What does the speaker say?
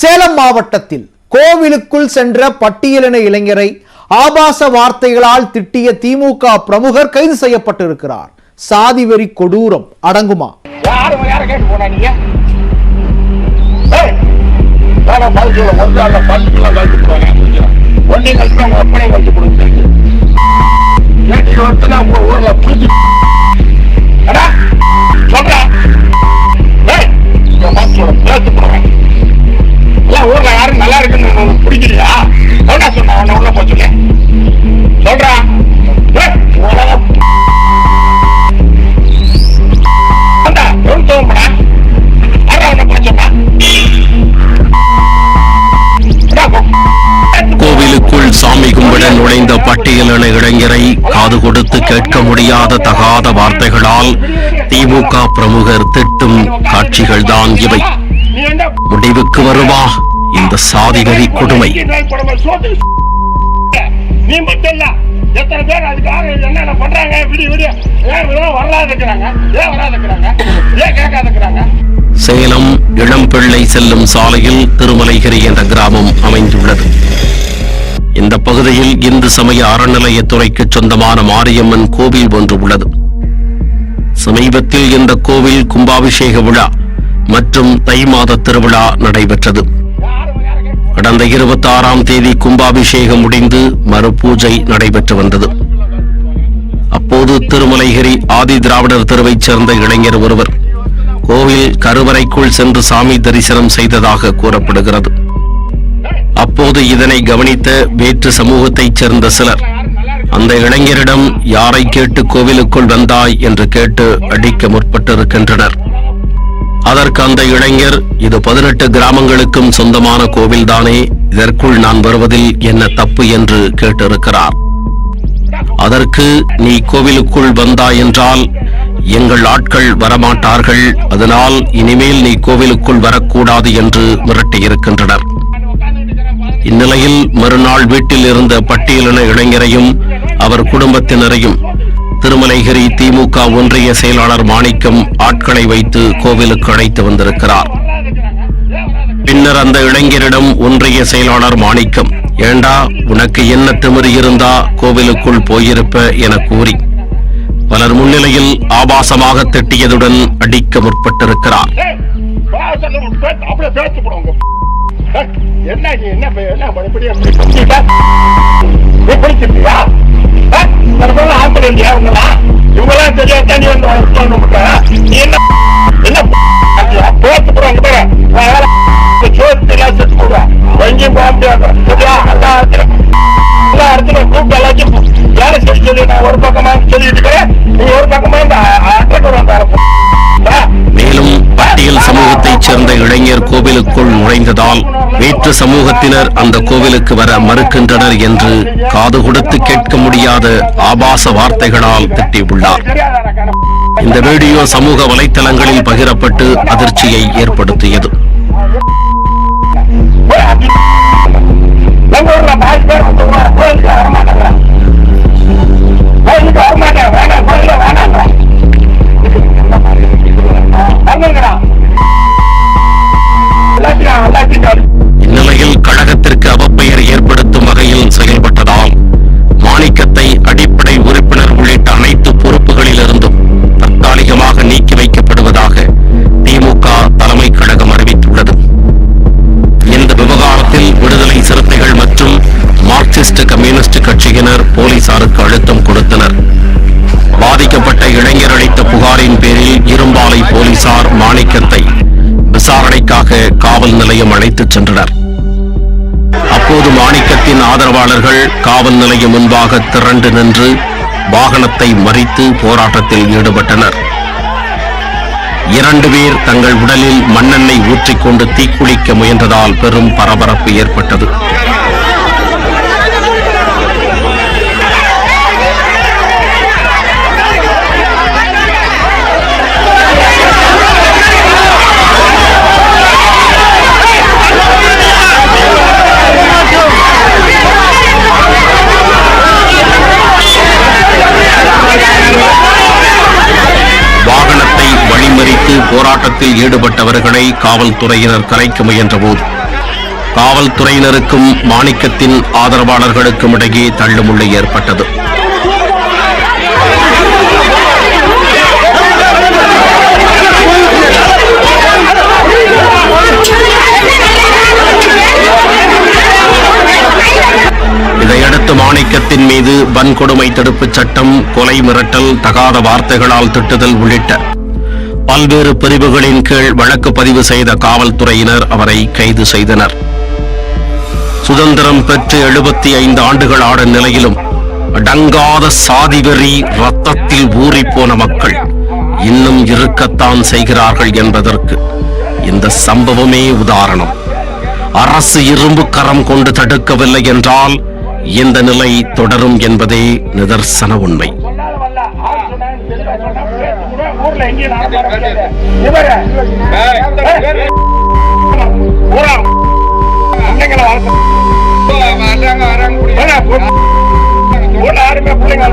சேலம் மாவட்டத்தில் கோவிலுக்குள் சென்ற பட்டியலின இளைஞரை ஆபாச வார்த்தைகளால் திட்டிய திமுக பிரமுகர் கைது செய்யப்பட்டிருக்கிறார். சாதி வெறி கொடூரம் அடங்குமா? ஊர்ல யாரும் நல்லா இருக்குன்னு பிடிக்கலையா? சொன்ன உள்ள போச்சுங்க சொல்றா கோவிலுக்குள் சாமி கும்பிட நுழைந்த பட்டியலின இளைஞரை காது கொடுத்து கேட்க முடியாத தகாத வார்த்தைகளால் திமுக பிரமுகர் திட்டும் காட்சிகள் தான் இவை. முடிவுக்கு வருமா இந்த சாதி வெறி கொடுமை? நீ மட்டும் இல்ல, எத்தனை பேர் அதுக்காக என்னென்ன பண்றாங்க? சேலம் இளம்பிள்ளை செல்லும் சாலையில் திருமலைகிரி என்ற கிராமம் அமைந்துள்ளது. இந்த பகுதியில் இந்து சமய அறநிலையத்துறைக்கு சொந்தமான மாரியம்மன் கோவில் ஒன்று உள்ளது. சமீபத்தில் இந்த கோவில் கும்பாபிஷேக விழா மற்றும் தை மாத திருவிழா நடைபெற்றது. கடந்த 26ஆம் தேதி கும்பாபிஷேகம் முடிந்து மறுபூஜை நடைபெற்று வந்தது. அப்போது திருமலைகிரி ஆதி திராவிடர் தெருவைச் சேர்ந்த இளைஞர் ஒருவர் கோவில் கருவறைக்குள் சென்று சாமி தரிசனம் செய்ததாக கூறப்படுகிறது. அப்போது இதனை கவனித்த வேற்று சமூகத்தைச் சேர்ந்த சிலர் அந்த இளைஞரிடம் யாரை கேட்டு கோவிலுக்குள் வந்தாய் என்று கேட்டு அடிக்க முற்பட்டிருக்கின்றனர். அதற்கு அந்த இளைஞர், இது 18 கிராமங்களுக்கும் சொந்தமான கோவில்தானே, இதற்குள் நான் வருவதில் என்ன தப்பு என்று கேட்டிருக்கிறார். அதற்கு, நீ கோவிலுக்குள் வந்தாய் என்றால் எங்கள் ஆட்கள் வரமாட்டார்கள், அதனால் இனிமேல் நீ கோவிலுக்குள் வரக்கூடாது என்று மிரட்டியிருக்கின்றனர். இந்நிலையில் மறுநாள் வீட்டில் இருந்த பட்டியலின இளைஞரையும் அவர் குடும்பத்தினரையும் திருமலைகிரி திமுக ஒன்றிய செயலாளர் மாணிக்கம் ஆட்களை வைத்து கோவிலுக்கு அழைத்து வந்திருக்கிறார். பின்னர் அந்த இளைஞரிடம் ஒன்றிய செயலாளர் மாணிக்கம், ஏண்டா உனக்கு என்ன திமிரு இருந்தா கோவிலுக்குள் போயிருப்ப என கூறி பலர் முன்னிலையில் ஆபாசமாக திட்டியதுடன் அடிக்க முற்பட்டிருக்கிறார். மேலும் பட்டியல் சமூகத்தைச் சேர்ந்த இளைஞர் கோவிலுக்குள் நுழைந்ததால் வேற்று சமூகத்தினர் அந்த கோவிலுக்கு வர மறுக்கின்றனர் என்று காது கொடுத்து கேட்க முடியாத ஆபாச வார்த்தைகளால் திட்டியுள்ளார். இந்த வீடியோ சமூக வலைத்தளங்களில் பகிரப்பட்டு அதிர்ச்சியை ஏற்படுத்தியது. இந்நிலையில் கழகத்திற்கு அவப்பெயர் ஏற்படுத்தும் வகையில் செயல்பட்டதால் மாணிக்கத்தை அடிப்படை உறுப்பினர் உள்ளிட்ட அனைத்து பொறுப்புகளிலிருந்தும் தற்காலிகமாக நீக்கி வைக்கப்படுவதாக திமுக தலைமை கழகம் அறிவித்துள்ளது. இந்த விவகாரத்தில் விடுதலை சிறுத்தைகள் மற்றும் மார்க்சிஸ்ட் கம்யூனிஸ்ட் கட்சியினர் போலீசாருக்கு அழுத்தம் கொடுத்தனர். பாதிக்கப்பட்ட இளைஞர் அளித்த புகாரின் பேரில் இரும்பாலை போலீசார் மாணிக்கத்தை விசாரணைக்காக காவல் நிலையம் அழைத்துச் சென்றனர். அப்போது மாணிக்கத்தின் ஆதரவாளர்கள் காவல் நிலையம் முன்பாக திரண்டு நின்று வாகனத்தை மறித்து போராட்டத்தில் ஈடுபட்டனர். 2 பேர் தங்கள் உடலில் மண்ணெண்ணெய் ஊற்றிக்கொண்டு தீக்குளிக்க முயன்றதால் பெரும் பரபரப்பு ஏற்பட்டது. போராட்டத்தில் ஈடுபட்டவர்களை காவல்துறையினர் கலைக்க முயன்றபோது காவல்துறையினருக்கும் மாணிக்கத்தின் ஆதரவாளர்களுக்கும் இடையே தள்ளுமுள்ளு ஏற்பட்டது. இதையடுத்து மாணிக்கத்தின் மீது வன்கொடுமை தடுப்புச் சட்டம், கொலை மிரட்டல், தகாத வார்த்தைகளால் திட்டுதல் உள்ளிட்ட பல்வேறு பிரிவுகளின் கீழ் வழக்கு பதிவு செய்த காவல்துறையினர் அவரை கைது செய்தனர். சுதந்திரம் பெற்று 75 ஆண்டுகள் ஆன நிலையிலும் அடங்காத சாதிவெறி ரத்தத்தில் ஊறிப்போன மக்கள் இன்னும் இருக்கத்தான் செய்கிறார்கள் என்பதற்கு இந்த சம்பவமே உதாரணம். அரசு இரும்பு கரம் கொண்டு தடுக்கவில்லை என்றால் இந்த நிலை தொடரும் என்பதே நிதர்சன உண்மை. ஊர்ல எங்கேயும் யாருமே பிள்ளைங்க